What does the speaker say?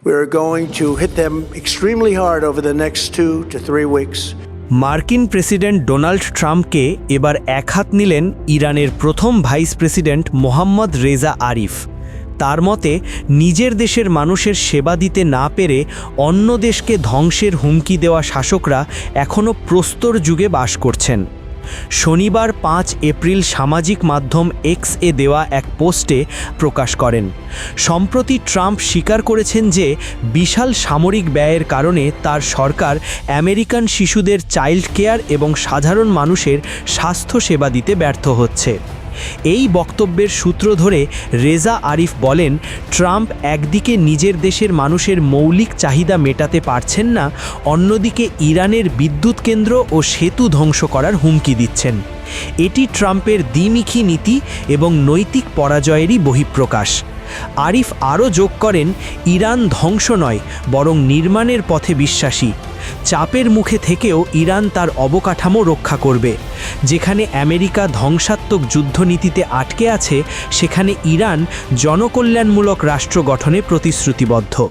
We're going to hit them extremely hard over the next 2 to 3 weeks. মার্কিন president Donald ট্রাম্পকে এবার একহাত নিলেন ইরানের প্রথম ভাইস প্রেসিডেন্ট মোহাম্মদ রেজা আরিফ। তার মতে নিজের দেশের মানুষের সেবা দিতে না পেরে অন্য দেশকে ধ্বংসের হুমকি দেওয়া শাসকরা এখনও প্রস্তর যুগে বাস করছেন। শনিবার 5 এপ্রিল সামাজিক মাধ্যম এক্স-এ দেওয়া এক পোস্টে প্রকাশ করেন। সম্প্রতি ট্রাম্প স্বীকার করেছেন যে বিশাল সামরিক ব্যয়ের কারণে তার সরকার আমেরিকান শিশুদের চাইল্ড কেয়ার এবং সাধারণ মানুষের স্বাস্থ্য সেবা দিতে ব্যর্থ হচ্ছে। এই বক্তব্যের সূত্র ধরে রেজা আরিফ বলেন, ট্রাম্প একদিকে নিজের দেশের মানুষের মৌলিক চাহিদা মেটাতে পারছেন না, অন্যদিকে ইরানের বিদ্যুৎ কেন্দ্র ও সেতু ধ্বংস করার হুমকি দিচ্ছেন। এটি ট্রাম্পের দ্বিমুখী নীতি এবং নৈতিক পরাজয়েরই বহিঃপ্রকাশ। আরিফ আরও যোগ করেন, ইরান ধ্বংস নয় বরং নির্মাণের পথে বিশ্বাসী। চাপের মুখে থেকেও ইরান তার অবকাঠামো রক্ষা করবে। যেখানে আমেরিকা ধ্বংসাত্মক যুদ্ধনীতিতে আটকে আছে, সেখানে ইরান জনকল্যাণমূলক রাষ্ট্র গঠনে প্রতিশ্রুতিবদ্ধ।